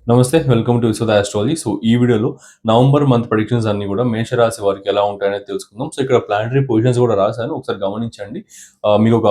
నమస్తే. Welcome to Vishwada astrology. So, ఈ వీడియోలో నవంబర్ మంత్ ప్రెడిక్షన్స్ అన్నీ గూడా మేషరాశి వారికి ఎలా ఉంటాయనేది తెలుసుకుందాం. సో, ఇక్కడ ప్లానెటరీ పొజిషన్స్ గూడా రాశాను. ఒకసారి గమనించండి. మీకొక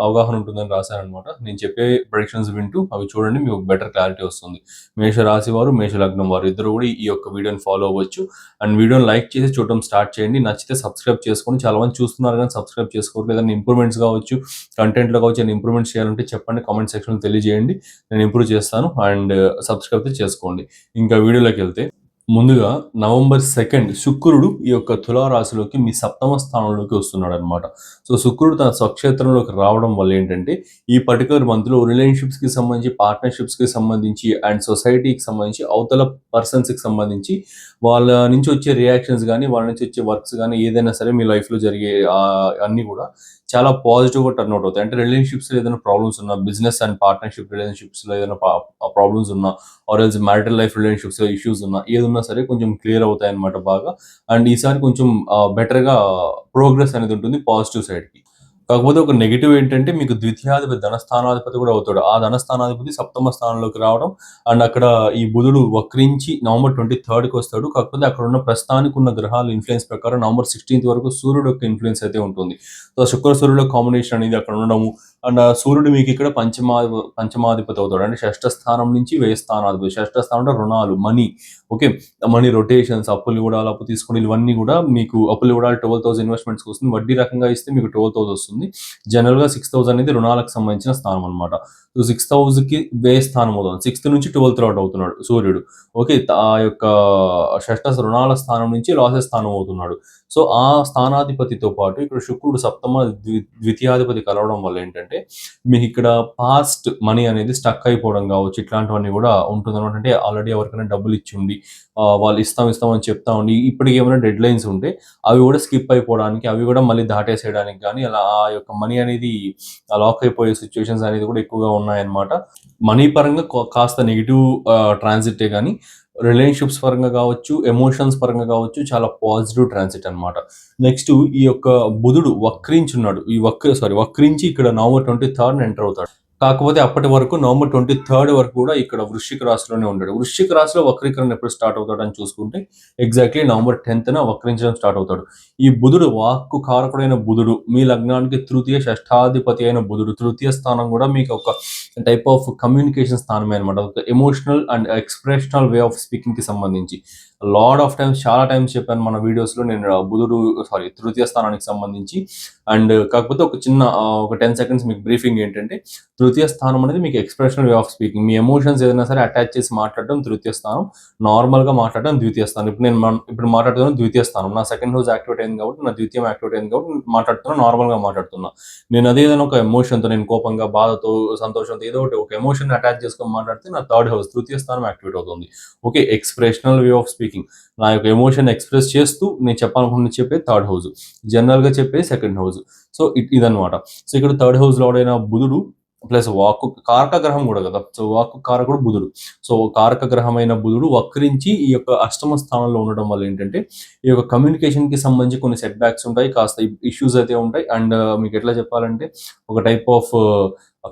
అవగాహన ఉంటుందని రాశాననమాట. నేను చెప్పే ప్రెడిక్షన్స్ వింటూ అవి చూడండి. మీకు బెటర్ క్లారిటీ వస్తుంది. మేషరాశి వారు, మేష లగ్నం వారు ఇద్దరు గూడా ఈ యొక్క వీడియోని ఫాలో అవ్వచ్చు. అండ్ వీడియోని లైక్ చేసి చూడడం స్టార్ట్ చేయండి. నచ్చితే సబ్స్క్రైబ్ చేసుకోండి. చాలామంది చూస్తున్నారు గానీ సబ్స్క్రైబ్ చేసుకోవట్లేదు. ఏదైనా ఇంప్రూవ్‌మెంట్స్ కావచ్చు, కంటెంట్‌లో కావచ్చు, ఏమైనా ఇంప్రూవ్‌మెంట్స్ చేయాలంటే చెప్పండి. కామెంట్ సెక్షన్‌లో తెలియజేయండి. నేను ఇంప్రూవ్ చేస్తాను. అండ్ సబ్స్క్రైబ్ అయితే చేసుకోండి. ఇంకా వీడియోలోకి వెళ్తే ముందుగా నవంబర్ 2 శుక్రుడు ఈ యొక్క తులారాశిలోకి మీ సప్తమ స్థానంలోకి వస్తున్నాడు అనమాట. సో శుక్రుడు తన స్వక్షేత్రంలోకి రావడం వల్ల ఏంటంటే ఈ పర్టికులర్ మంత్లో రిలేషన్షిప్స్కి సంబంధించి, పార్ట్నర్షిప్స్కి సంబంధించి అండ్ సొసైటీకి సంబంధించి, అవతల పర్సన్స్కి సంబంధించి వాళ్ళ నుంచి వచ్చే రియాక్షన్స్ కానీ, వాళ్ళ నుంచి వచ్చే వర్క్స్ కానీ, ఏదైనా సరే మీ లైఫ్లో జరిగే అన్నీ కూడా చాలా పాజిటివ్గా టర్న్ అవుట్ అవుతాయి. అంటే రిలేషన్షిప్స్లో ఏదైనా ప్రాబ్లమ్స్ ఉన్నా, బిజినెస్ అండ్ పార్ట్నర్షిప్ రిలేషన్షిప్స్లో ఏదైనా ప్రాబ్లమ్స్ ఉన్నా, ఆర్ ఎల్స్ మ్యారిటల్ లైఫ్ రిలేషన్షిప్స్‌లో ఇష్యూస్ ఉన్నా, ఏదున్నా సరే కొంచెం క్లియర్ అవుతాయన్నమాట బాగా. అండ్ ఈసారి కొంచెం బెటర్‌గా ప్రోగ్రెస్ అనేది ఉంటుంది పాజిటివ్ సైడ్‌కి. కాకపోతే ఒక నెగెటివ్ ఏంటంటే మీకు ద్వితీయాధిపతి ధనస్థానాధిపతి కూడా అవుతాడు. ఆ ధనస్థానాధిపతి సప్తమ స్థానంలోకి రావడం అండ్ అక్కడ ఈ బుధుడు వక్రించి నవంబర్ 23కి వస్తాడు. కాకపోతే అక్కడ ఉన్న ప్రస్తుతానికి ఉన్న గ్రహాల ఇన్‌ఫ్లుయెన్స్ ప్రకారం నవంబర్ 16 వరకు సూర్యుడు యొక్క ఇన్‌ఫ్లుయెన్స్ అయితే ఉంటుంది. సో, శుక్ర సూర్యుల కాంబినేషన్ అనేది అక్కడ ఉండడము అండ్ సూర్యుడు మీకు ఇక్కడ పంచమాధిపతి అవుతాడు. అంటే షష్ఠ స్థానం నుంచి వ్యయ స్థానాధిపతి. షష్ఠ స్థానం అంటే రుణాలు, మనీ. ఓకే. మనీ రొటేషన్స్, అప్పులు ఇవ్వడాలు, అప్పు తీసుకొని ఇవన్నీ కూడా మీకు అప్పులు ఇవ్వడాలు 12,000 ఇన్వెస్ట్మెంట్స్‌కి వస్తుంది. వడ్డీ రకంగా ఇస్తే మీకు 12,000 వస్తుంది. జనరల్‌గా 6,000 అనేది రుణాలకు సంబంధించిన స్థానం అనమాట. సో, 6,000కి వ్యయ స్థానం అవుతుంది. 6థ్ నుంచి 12థ్ అవుట్ అవుతున్నాడు సూర్యుడు. ఓకే. ఆ యొక్క షష్ఠ రుణాల స్థానం నుంచి లాసెస్ స్థానం అవుతున్నాడు. సో, ఆ స్థానాధిపతితో పాటు ఇక్కడ శుక్రుడు సప్తమ, ద్వితీయాధిపతి కలవడం వల్ల ఏంటంటే మీకు ఇక్కడ పాస్ట్ మనీ అనేది స్టక్ అయిపోవడం కావచ్చు, ఇట్లాంటివన్నీ కూడా ఉంటుందన్నమాట. అంటే ఆల్రెడీ ఎవరికైనా డబ్బులు ఇచ్చి ఉండి వాళ్ళు ఇస్తాం ఇస్తాం అని చెప్తా ఉండి ఇప్పటికి ఏమైనా డెడ్ లైన్స్ ఉంటే అవి కూడా స్కిప్ అయిపోవడానికి, అవి కూడా మళ్ళీ దాటేసేయడానికి కానీ అలా ఆ యొక్క మనీ అనేది లాక్ అయిపోయే సిచ్యువేషన్స్ అనేది కూడా ఎక్కువగా ఉన్నాయన్నమాట. మనీ పరంగా కాస్త నెగిటివ్ ట్రాన్సిటే కానీ రిలేషన్షిప్స్ పరంగా కావచ్చు, ఎమోషన్స్ పరంగా కావచ్చు చాలా పాజిటివ్ ట్రాన్సిట్ అనమాట. నెక్స్ట్ ఈ యొక్క బుధుడు వక్రించున్నాడు. వక్రించి ఇక్కడ నవంబర్ 23 ఎంటర్ అవుతాడు. కాకపోతే అప్పటి వరకు నవంబర్ 23 వరకు కూడా ఇక్కడ వృశ్చిక రాశిలోనే ఉంటాడు. వృశ్చిక రాశిలో వక్రీకరణ ఎప్పుడు స్టార్ట్ అవుతాడని చూసుకుంటే ఎగ్జాక్ట్లీ నవంబర్ 10న వక్రించడం స్టార్ట్ అవుతాడు. ఈ బుధుడు వాక్కు కారకుడైన బుధుడు మీ లగ్నానికి తృతీయ షష్ఠాధిపతి అయిన బుధుడు, తృతీయ స్థానం కూడా మీకు ఒక టైప్ ఆఫ్ కమ్యూనికేషన్ స్థానమే అనమాట. ఒక ఎమోషనల్ అండ్ ఎక్స్‌ప్రెషనల్ వే ఆఫ్ స్పీకింగ్‌కి సంబంధించి. లాట్ ఆఫ్ టైమ్స్ చాలా టైమ్స్ చెప్పాను మన వీడియోస్‌లో నేను తృతీయ స్థానానికి సంబంధించి. అండ్ కాకపోతే ఒక 10 సెకండ్స్ మీకు బ్రీఫింగ్ ఏంటంటే తృతీయ స్థానం అనేది మీకు ఎక్స్‌ప్రెషనల్ వే ఆఫ్ స్పీకింగ్. మీ ఎమోషన్స్ ఏదైనా సరే అటాచ్ చేసి మాట్లాడడం తృతీయ స్థానం. నార్మల్‌గా మాట్లాడడం ద్వితీయ స్థానం. ఇప్పుడు మాట్లాడుతున్నది ద్వితీయ స్థానం. నా సెకండ్ హౌస్ యాక్టివేట్ అయింది కాబట్టి, నా ద్వితీయం యాక్టివేట్ అయింది కాబట్టి మాట్లాడుతున్నా, నార్మల్‌గా మాట్లాడుతున్నా. నేను అదే ఏదైనా ఒక ఎమోషన్‌తో, నేను కోపంగా, బాధతో, సంతోషంతో ఏదో ఒకటి ఒక ఎమోషన్‌ని అటాచ్ చేసుకొని మాట్లాడితే నా థర్డ్ హౌస్ తృతీయ స్థానం యాక్టివేట్ అవుతుంది. Okay. Expressional way of speaking. నా యొక్క ఎమోషన్ ఎక్స్‌ప్రెస్ చేస్తూ నేను చెప్పాలనుకున్నది చెప్పేది థర్డ్ హౌస్. జనరల్‌గా చెప్పేది సెకండ్ హౌస్. సో, ఇదనమాట. సో, ఇక్కడ థర్డ్ హౌస్ లార్డైన బుధుడు ప్లస్ వాక్కు కారక గ్రహం కూడా కదా. సో, వాక్కు కారకుడు బుధుడు. సో, కారక గ్రహమైన బుధుడు వక్రించి ఈ యొక్క అష్టమ స్థానంలో ఉండడం వల్ల ఏంటంటే ఈ యొక్క కమ్యూనికేషన్‌కి సంబంధించి కొన్ని సెట్ బ్యాక్స్ ఉంటాయి. కాస్త ఇష్యూస్ అయితే ఉంటాయి. అండ్ మీకు ఎట్లా చెప్పాలంటే ఒక టైప్ ఆఫ్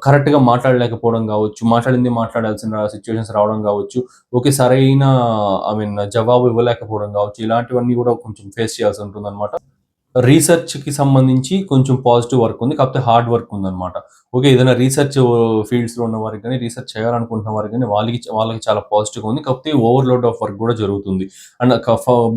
కరెక్ట్‌గా మాట్లాడలేకపోవడం కావచ్చు, మాట్లాడింది మాట్లాడాల్సిన సిట్యుయేషన్స్ రావడం కావచ్చు, ఓకే. సరైన జవాబు ఇవ్వలేకపోవడం కావచ్చు. ఇలాంటివన్నీ కూడా కొంచెం ఫేస్ చేయాల్సి ఉంటుందన్నమాట. రీసెర్చ్‌కి సంబంధించి కొంచెం పాజిటివ్ వర్క్ ఉంది. కాకపోతే హార్డ్ వర్క్ ఉందన్నమాట. ఓకే. ఏదైనా రీసెర్చ్ ఫీల్డ్స్‌లో ఉన్న వారికి గాని, రీసెర్చ్ చేయాలనుకుంటున్న వారికి గాని వాళ్ళకి చాలా పాజిటివ్‌గా ఉంది. కాకపోతే ఓవర్‌లోడ్ ఆఫ్ వర్క్ కూడా జరుగుతుంది. అండ్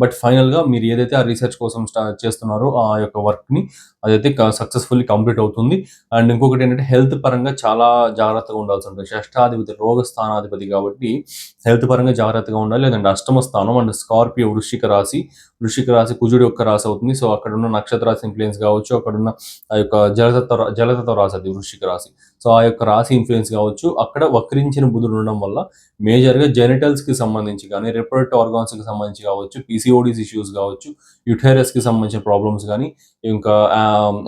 బట్ ఫైనల్‌గా మీరు ఏదైతే ఆ రీసెర్చ్ కోసం చేస్తున్నారో ఆ యొక్క వర్క్‌ని అదైతే సక్సెస్‌ఫుల్లీ కంప్లీట్ అవుతుంది. అండ్ ఇంకొకటి ఏంటంటే హెల్త్ పరంగా చాలా జాగ్రత్తగా ఉండాల్సి ఉంటుంది. షష్ఠాధిపతి రోగ స్థానాధిపతి కాబట్టి హెల్త్ పరంగా జాగ్రత్తగా ఉండాలి. లేదంటే అష్టమ స్థానం అండ్ స్కార్పియో వృశ్చిక రాశి కుజుడు యొక్క రాశి అవుతుంది. సో, అక్కడున్న నక్షత్ర రాశి ఇన్‌ఫ్లుయెన్స్ కావచ్చు, అక్కడున్న ఆ యొక్క జలతత్వ రాశి అది వృశ్చిక రాశి. సో, ఆ యొక్క రాశి ఇన్‌ఫ్లుయెన్స్ కావచ్చు. అక్కడ వక్రించిన బుధుడు ఉండడం వల్ల మేజర్‌గా జెనిటల్స్‌కి సంబంధించి గానీ, రిప్రొడక్టివ్ ఆర్గాన్స్‌కి సంబంధించి కావచ్చు, పీసీఓడీస్ ఇష్యూస్ కావచ్చు, యుటెరస్‌కి సంబంధించిన ప్రాబ్లమ్స్ గానీ, ఇంకా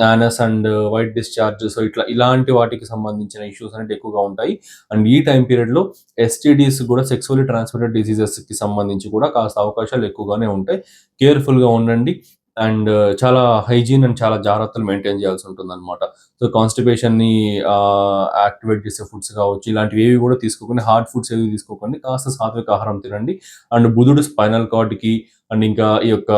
anus and white discharge, so, ఇలాంటి వాటికి సంబంధించిన ఇష్యూస్ అనేవి ఎక్కువగా ఉంటాయి. అండ్ ఈ టైమ్ పీరియడ్‌లో ఎస్టీడీస్ కూడా సెక్సువల్లీ ట్రాన్స్‌మిటెడ్ డిసీజెస్‌కి సంబంధించి కూడా కాస్త అవకాశాలు ఎక్కువగానే ఉంటాయి. కేర్‌ఫుల్‌గా ఉండండి. అండ్ చాలా హైజీన్ అండ్ చాలా జాగ్రత్తలు మెయింటైన్ చేయాల్సి ఉంటుందన్నమాట. సో, కాన్‌స్టిపేషన్‌ని యాక్టివేట్ చేసే ఫుడ్స్ కావచ్చు, ఇలాంటివి ఏవి కూడా తీసుకోకండి. హార్డ్ ఫుడ్స్ ఏవి తీసుకోకండి. కాస్త సాత్విక ఆహారం తినండి. అండ్ బుధుడు స్పైనల్ కార్డ్‌కి అండ్ ఇంకా ఈ యొక్క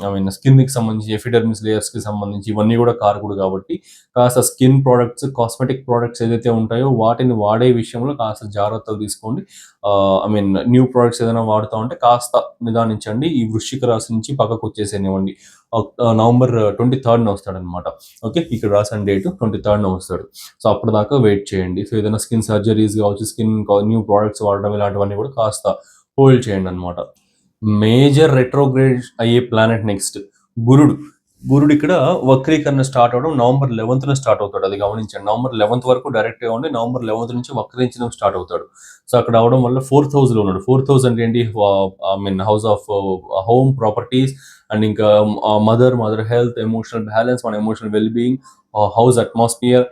ఐ మీన్ స్కిన్‌కి సంబంధించి ఎపిడెర్మిస్ లేయర్స్‌కి సంబంధించి ఇవన్నీ కూడా కారకుడు కాబట్టి కాస్త స్కిన్ ప్రొడక్ట్స్, కాస్మెటిక్ ప్రొడక్ట్స్ ఏదైతే ఉంటాయో వాటిని వాడే విషయంలో కాస్త జాగ్రత్తలు తీసుకోండి. ఐ మీన్ న్యూ ప్రొడక్ట్స్ ఏదైనా వాడుతా ఉంటే కాస్త నిదానించండి. ఈ వృశ్చిక రాశి నుంచి పక్కకొచ్చేసేయనివ్వండి. నవంబర్ 23న వస్తాడనమాట. ఓకే. ఇక్కడ రాసిన డేట్ 23న వస్తాడు. సో, అప్పటిదాకా వెయిట్ చేయండి. సో, ఏదైనా స్కిన్ సర్జరీస్ కావచ్చు, న్యూ ప్రొడక్ట్స్ వాడడం ఇలాంటివన్నీ కూడా కాస్త హోల్డ్ చేయండనమాట. మేజర్ రెట్రోగ్రేడ్ అయ్యే ప్లానెట్ నెక్స్ట్ గురుడు. గురుడు ఇక్కడ వక్రీకరణ స్టార్ట్ అవ్వడం నవంబర్ 11న స్టార్ట్ అవుతాడు. అది గమనించండి. నవంబర్ 11th వరకు డైరెక్ట్‌గా ఉండి నవంబర్ 11th నుంచి వక్రించడం స్టార్ట్ అవుతాడు. సో, అక్కడ అవడం వల్ల 4th హౌస్‌లో ఉన్నాడు. 4th హౌస్ అంటే ఏంటి? I mean house of home, properties and ఇంకా మదర్ హెల్త్, ఎమోషనల్ బ్యాలెన్స్, మన emotional well being, house atmosphere,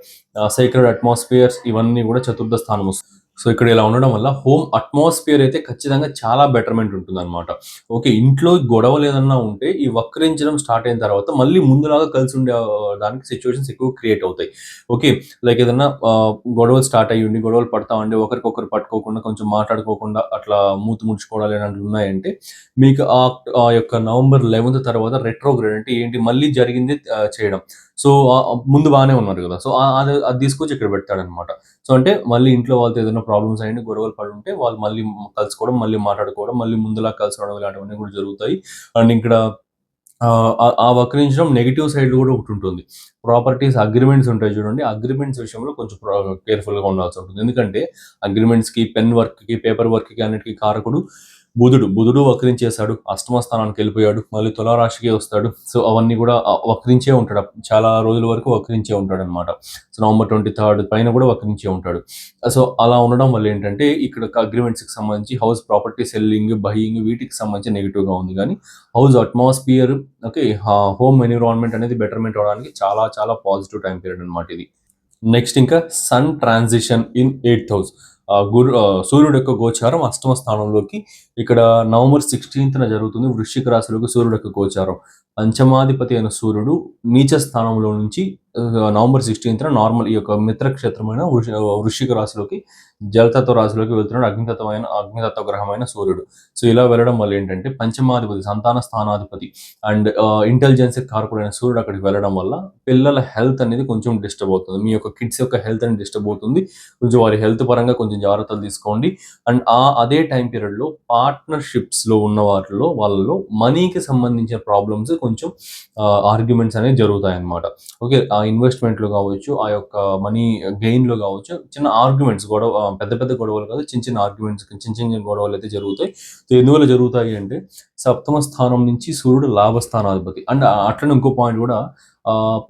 sacred atmospheres ఇవన్నీ కూడా చతుర్థ స్థానం వస్తుంది. సో, ఇక్కడ ఇలా ఉండడం వల్ల హోమ్ అట్మాస్ఫియర్ అయితే ఖచ్చితంగా చాలా బెటర్‌మెంట్ ఉంటుందన్నమాట. ఓకే. ఇంట్లో గొడవలు ఏదన్నా ఉంటే ఈ వక్రించడం స్టార్ట్ అయిన తర్వాత మళ్ళీ ముందులాగా కలిసి ఉండే దానికి సిట్యుయేషన్స్ ఎక్కువ క్రియేట్ అవుతాయి. ఓకే. లైక్ ఏదన్నా గొడవలు స్టార్ట్ అయ్యుండి గొడవలు పడతా ఉండి ఒకరికొకరు పట్టుకోకుండా కొంచెం మాట్లాడుకోకుండా అట్లా మూతి ముడుచుకోవడాలు ఇలాంటివి ఉన్నాయంటే మీకు ఆ యొక్క నవంబర్ 11th తర్వాత రెట్రోగ్రేడ్ అంటే ఏంటి మళ్ళీ జరిగింది చేయడం. సో, ముందు బానే ఉన్నారు గదా! సో, అది తీసుకొచ్చి ఇక్కడ పెడతాడనమాట. సో, అంటే మళ్ళీ ఇంట్లో వాళ్ళతో ఏదైనా ప్రాబ్లమ్స్ అయ్యుండి గొడవలు పడుంటే వాళ్ళు మళ్ళీ కలుసుకోవడం, మళ్ళీ మాట్లాడుకోవడం, మళ్ళీ ముందులా కలిసి రావడం ఇలాంటివన్నీ కూడా జరుగుతాయి. అండ్ ఇక్కడ ఆ వక్రించడం నెగెటివ్ సైడ్ కూడా ఒకటుంటుంది. ప్రాపర్టీస్ అగ్రీమెంట్స్ ఉంటాయి చూడండి. అగ్రీమెంట్స్ విషయంలో కొంచెం కేర్‌ఫుల్‌గా ఉండాల్సి ఉంటుంది. ఎందుకంటే అగ్రీమెంట్స్‌కి, పెన్ వర్క్‌కి, పేపర్ వర్క్‌కి అన్నిటికి కారకుడు బుధుడు. బుధుడు వక్రించేశాడు. అష్టమ స్థానానికెళ్ళిపోయాడు. మళ్ళీ తులారాశికే వస్తాడు. సో, అవన్నీ కూడా వక్రించే ఉంటాడు. చాలా రోజుల వరకు వక్రించే ఉంటాడనమాట. సో, నవంబర్ 23 పైన కూడా వక్రించే ఉంటాడు. సో, అలా ఉండడం వల్ల ఏంటంటే ఇక్కడ అగ్రీమెంట్స్‌కి సంబంధించి హౌస్ ప్రాపర్టీ సెల్లింగ్, బయింగ్ వీటికి సంబంధించి నెగెటివ్‌గా ఉంది గానీ house atmosphere okay. Home environment అనేది బెటర్‌మెంట్ అవ్వడానికి చాలా చాలా పాజిటివ్ టైమ్ పీరియడ్ అనమాట ఇది. నెక్స్ట్ ఇంకా sun transition in 8th house. సూర్యుడు యొక్క గోచారం అష్టమ స్థానంలోకి ఇక్కడ నవంబర్ 16న జరుగుతుంది. వృశ్చిక రాశిలోకి సూర్యుడు యొక్క గోచారం. పంచమాధిపతి అయిన సూర్యుడు నీచ స్థానంలో నుంచి నవంబర్ 16న నార్మల్ ఈ యొక్క మిత్రక్షేత్రమైన వృశ్చిక రాశిలోకి జలతత్వ రాశిలోకి వెళ్తున్నాడు. అగ్నితత్వ గ్రహమైన సూర్యుడు. సో, ఇలా వెళ్ళడం వల్ల ఏంటంటే పంచమాధిపతి, సంతాన స్థానాధిపతి అండ్ ఇంటెలిజెన్స్ కారకుడైన సూర్యుడు అక్కడికి వెళ్ళడం వల్ల పిల్లల హెల్త్ అనేది కొంచెం డిస్టర్బ్ అవుతుంది. మీ యొక్క కిడ్స్ యొక్క హెల్త్ అనేది డిస్టర్బ్ అవుతుంది. కొంచెం వారి హెల్త్ పరంగా కొంచెం జాగ్రత్తలు తీసుకోండి. అండ్ అదే టైం పీరియడ్‌లో పార్ట్నర్‌షిప్స్‌లో ఉన్న వాళ్ళలో మనీకి సంబంధించిన ప్రాబ్లమ్స్ కొంచెం ఆర్గ్యుమెంట్స్ అనేవి జరుగుతాయన్నమాట. ఓకే. ఆ ఇన్వెస్ట్‌మెంట్‌లో కావచ్చు, ఆ యొక్క మనీ గెయిన్‌లో కావచ్చు, చిన్న ఆర్గ్యుమెంట్స్ పెద్ద పెద్ద గొడవలు కాదు. చిన్న చిన్న ఆర్గ్యుమెంట్స్, చిన్న గొడవలైతే జరుగుతాయి. సో, ఎందువల్ల జరుగుతాయి అంటే సప్తమ స్థానం నుంచి సూర్యుడు లాభస్థానాధిపతి. అండ్ అట్లనే ఇంకో పాయింట్ కూడా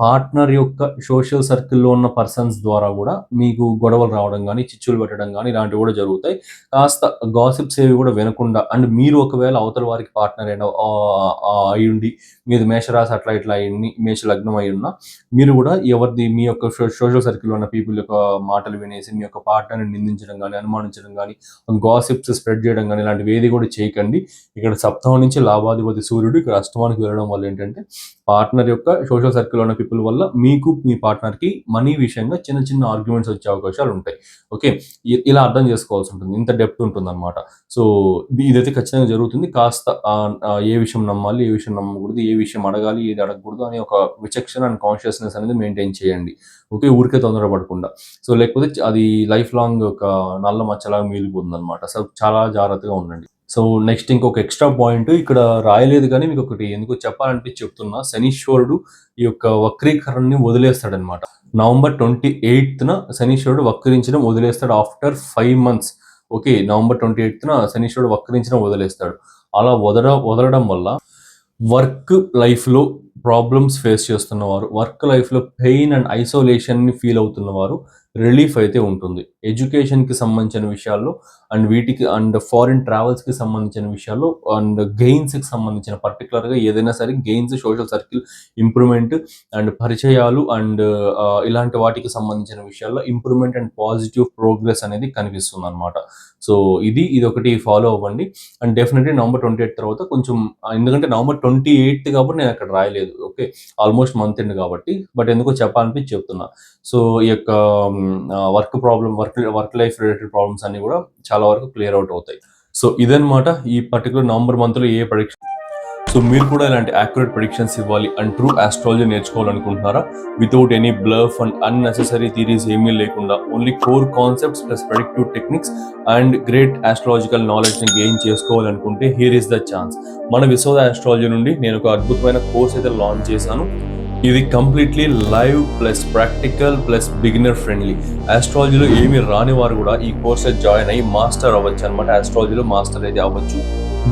పార్ట్నర్ యొక్క సోషల్ సర్కిల్‌లో ఉన్న పర్సన్స్ ద్వారా గూడా మీకు గొడవలు రావడం గానీ, చిచ్చులు పెట్టడం గానీ ఇలాంటివి గూడా జరుగుతాయి. కాస్త గాసిప్స్ ఏవి గూడా వినకుండా అండ్ మీరు ఒకవేళ అవతల వారికి పార్ట్నర్ అయిన అయ్యుండి మీది మేషరాశి అట్లా ఇట్లా అయ్యుండి మేష లగ్నం అయ్యున్నా మీరు గూడా మీ యొక్క సోషల్ సర్కిల్‌లో ఉన్న పీపుల్ యొక్క మాటలు వినేసి మీ యొక్క పార్ట్నర్‌ని నిందించడం గానీ, అనుమానించడం గానీ, గాసిప్స్ స్ప్రెడ్ చేయడం గానీ ఇలాంటివి ఏది గూడా చేయకండి. ఇక్కడ సప్తమం నుంచి లాభాధిపతి సూర్యుడు ఇక్కడ అష్టమానికి వెళ్ళడం వల్ల ఏంటంటే పార్ట్నర్ యొక్క సోషల్ సర్కిల్‌లో ఉన్న పీపుల్ వల్ల మీకు, మీ పార్ట్నర్‌కి మనీ విషయంగా చిన్న చిన్న ఆర్గ్యుమెంట్స్ వచ్చే అవకాశాలుంటాయి. ఓకే. ఇలా అర్థం చేసుకోవాల్సి ఉంటుంది. ఇంత డెప్త్ ఉంటుందన్నమాట. సో, ఇదైతే ఖచ్చితంగా జరుగుతుంది. కాస్త ఏ విషయం నమ్మాలి, ఏ విషయం నమ్మకూడదు, ఏ విషయం అడగాలి, ఏది అడగకూడదు అనే ఒక విచక్షణ అండ్ కాన్షియస్‌నెస్ అనేది మెయింటైన్ చేయండి. ఓకే. ఊరికే తొందరపడకుండా. సో, లేకపోతే అది లైఫ్ లాంగ్ ఒక నల్ల మచ్చలాగా మిగిలిపోతుందన్నమాట. సో, చాలా జాగ్రత్తగా ఉండండి. సో, నెక్స్ట్ ఇంకొక ఎక్స్‌ట్రా పాయింట్ ఇక్కడ రాయలేదు గానీ మీకొకటి ఎందుకో చెప్పాలనిపించి చెప్తున్నా. శనీశ్వరుడు ఈ యొక్క వక్రీకరణని వదిలేస్తాడనమాట. నవంబర్ 28న శనీశ్వరుడు వక్రించడం వదిలేస్తాడు. After 5 months. ఓకే. నవంబర్ 28న శనీశ్వరుడు వక్రించడం వదిలేస్తాడు. అలా వదలడం వల్ల వర్క్ లైఫ్‌లో ప్రాబ్లమ్స్ ఫేస్ చేస్తున్నవారు, వర్క్ లైఫ్‌లో పెయిన్ అండ్ ఐసోలేషన్‌ని ఫీల్ అవుతున్నవారు రిలీఫ్ అయితే ఉంటుంది. ఎడ్యుకేషన్‌కి సంబంధించిన విషయాల్లో అండ్ ఫారిన్ ట్రావెల్స్‌కి సంబంధించిన విషయాల్లో అండ్ గెయిన్స్‌కి సంబంధించిన పర్టిక్యులర్‌గా ఏదైనా సరే gains, social circle improvement and పరిచయాలు అండ్ ఇలాంటి వాటికి సంబంధించిన విషయాల్లో ఇంప్రూవ్‌మెంట్ అండ్ పాజిటివ్ ప్రోగ్రెస్ అనేది కనిపిస్తుందనమాట. సో ఇదొకటి ఫాలో అవ్వండి. అండ్ డెఫినెట్‌లీ నవంబర్ 28 తర్వాత కొంచెం ఎందుకంటే నవంబర్ 28 కాబట్టి నేను అక్కడ రాయలేదు. ఓకే. ఆల్మోస్ట్ మంత్ ఎండ్ కాబట్టి. బట్ ఎందుకో చెప్పాలనిపించి చెప్తున్నా. సో ఈ యొక్క వర్క్ లైఫ్ రిలేటెడ్ ప్రాబ్లమ్స్ అన్నీ కూడా చాలా వరకు క్లియర్ అవుట్ అవుతాయి. సో ఇదన్నమాట ఈ పర్టికులర్ నవంబర్ మంత్లో ఏ ప్రెడిక్షన్. సో మీరు కూడా ఇలాంటి యాక్యురేట్ ప్రెడిక్షన్స్ ఇవ్వాలి అండ్ ట్రూ ఆస్ట్రాలజీ నేర్చుకోవాలనుకుంటున్నారా? Without any bluff and unnecessary theories ఏమీ లేకుండా only core concepts plus predictive techniques and great astrological నాలెడ్జ్ని గెయిన్ చేసుకోవాలనుకుంటే హియర్ ఇస్ ద ఛాన్స్. మన విశ్వద ఆస్ట్రాలజీ నుండి నేను ఒక అద్భుతమైన కోర్స్ అయితే లాంచ్ చేశాను. ఇది completely live plus practical plus beginner friendly. ఆస్ట్రాలజీలో ఏమి రాని వారు కూడా ఈ కోర్స్ జాయిన్ అయ్యి మాస్టర్ అవ్వచ్చు అనమాట. ఆస్ట్రాలజీలో మాస్టర్ అయితే అవ్వచ్చు.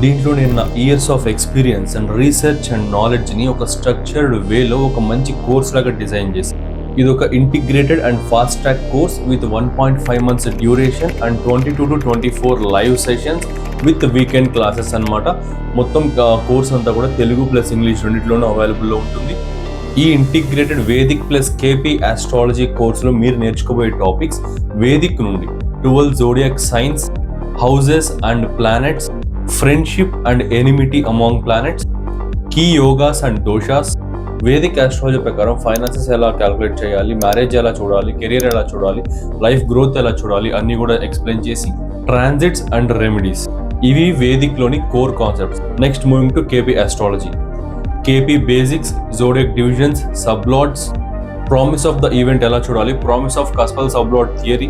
దీంట్లో నేను నా years of experience and research and నాలెడ్జ్ని ఒక స్ట్రక్చర్డ్ వేలో ఒక మంచి కోర్స్ లాగా డిజైన్ చేశాను. ఇది ఒక integrated and fast track course with 1.5 months duration and 22 to 24 live sessions with weekend classes అనమాట. మొత్తం కోర్స్ అంతా కూడా తెలుగు ప్లస్ ఇంగ్లీష్ రెండింటిలోనూ అవైలబుల్లో ఉంటుంది. ఈ integrated Vedic plus KP astrology కోర్సులో మీరు నేర్చుకోబోయే టాపిక్స్ వేదిక్ నుండి 12 zodiac signs, houses and planets, friendship and enmity among planets, key yogas and doshas, Vedic astrology ప్రకారం ఫైనాన్సెస్ ఎలా క్యాలిక్యులేట్ చేయాలి, మ్యారేజ్ ఎలా చూడాలి, కెరీర్ ఎలా చూడాలి, లైఫ్ గ్రోత్ ఎలా చూడాలి అన్నీ కూడా ఎక్స్ప్లెయిన్ చేసి ట్రాన్సిట్స్ అండ్ రెమెడీస్, ఇవి వేదిక్లోని core concepts. Next moving to KP astrology. KP basics, zodiac divisions, sublords, promise of the event ఎలా చూడాలి, promise of cuspal sublord theory,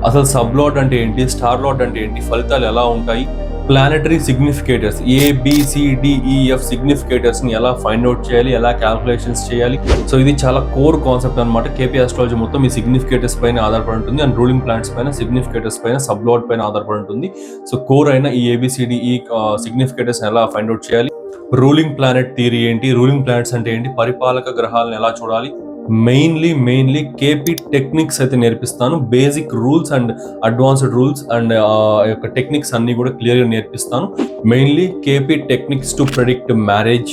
అసలు సబ్లాట్ అంటే ఏంటి, స్టార్ లాట్ అంటే ఏంటి, ఫలితాలు ఎలా ఉంటాయి, ప్లానెటరీ సిగ్నిఫికేటర్స్ ABCDEF సిగ్నిఫికేటర్స్ని ఎలా ఫైండ్ అవుట్ చేయాలి, ఎలా క్యాల్కులేషన్స్ చేయాలి. సో ఇది చాలా కోర్ కాన్సెప్ట్ అనమాట. కేపీ ఆస్ట్రాలజీ మొత్తం ఈ సిగ్నిఫికేటర్స్ పైన ఆధారపడి ఉంటుంది అండ్ రూలింగ్ ప్లానెట్స్ పైన, సిగ్నిఫికేటర్స్ పైన, సబ్లాట్ పైన ఆధారపడి ఉంటుంది. సో కోర్ అయిన ఈ ABCDE సిగ్నిఫికేటర్స్ ఎలా ఫైండ్ అవుట్ చేయాలి, రూలింగ్ ప్లానెట్ థియరీ ఏంటి, రూలింగ్ ప్లానెట్స్ అంటే ఏంటి, పరిపాలక గ్రహాలను ఎలా చూడాలి, మెయిన్లీ కేపీ టెక్నిక్స్ అయితే నేర్పిస్తాను. Basic rules and advanced rules and యొక్క టెక్నిక్స్ అన్ని కూడా క్లియర్గా నేర్పిస్తాను. Mainly KP techniques to predict marriage,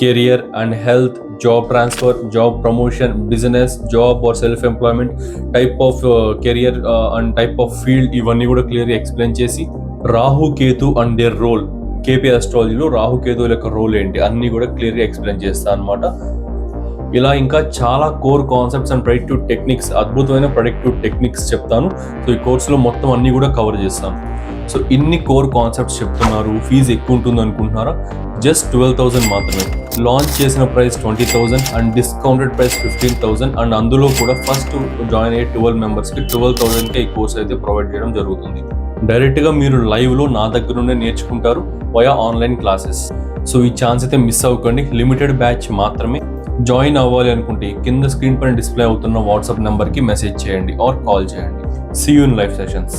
career and health, job transfer, job promotion, business, job or self employment, type of career and type of field, ఇవన్నీ కూడా క్లియర్గా explain చేసి Rahu Ketu and their role, KP ఆస్ట్రాలజీలో రాహు కేతువుల యొక్క రోల్ ఏంటి అన్ని కూడా క్లియర్గా ఎక్స్ప్లెయిన్ చేస్తాను అనమాట. ఇలా ఇంకా చాలా core concepts and predictive techniques, అద్భుతమైన ప్రెడిక్టివ్ టెక్నిక్స్ చెప్తాను. సో ఈ కోర్సులో మొత్తం అన్ని కూడా కవర్ చేస్తాను. సో ఇన్ని కోర్ కాన్సెప్ట్స్ చెప్తున్నారు, ఫీజు ఎక్కువ ఉంటుంది అనుకుంటున్నారా? జస్ట్ 12,000 మాత్రమే. లాంచ్ చేసిన price 20,000 and discounted price 15,000 and అందులో కూడా ఫస్ట్ జాయిన్ అయ్యే 12 మెంబర్స్కి 12,000కే ఈ కోర్స్ అయితే ప్రొవైడ్ చేయడం జరుగుతుంది. డైరెక్ట్గా మీరు లైవ్లో నా దగ్గర నుండే నేర్చుకుంటారు వయా ఆన్లైన్ క్లాసెస్. సో ఈ ఛాన్స్ అయితే మిస్ అవ్వకండి. లిమిటెడ్ బ్యాచ్ మాత్రమే. జాయిన్ అవ్వాలి అనుకుంటే కింద స్క్రీన్ పైన డిస్ప్లే అవుతున్న వాట్సాప్ నెంబర్కి మెసేజ్ చేయండి ఆర్ కాల్ చేయండి. See you in live sessions.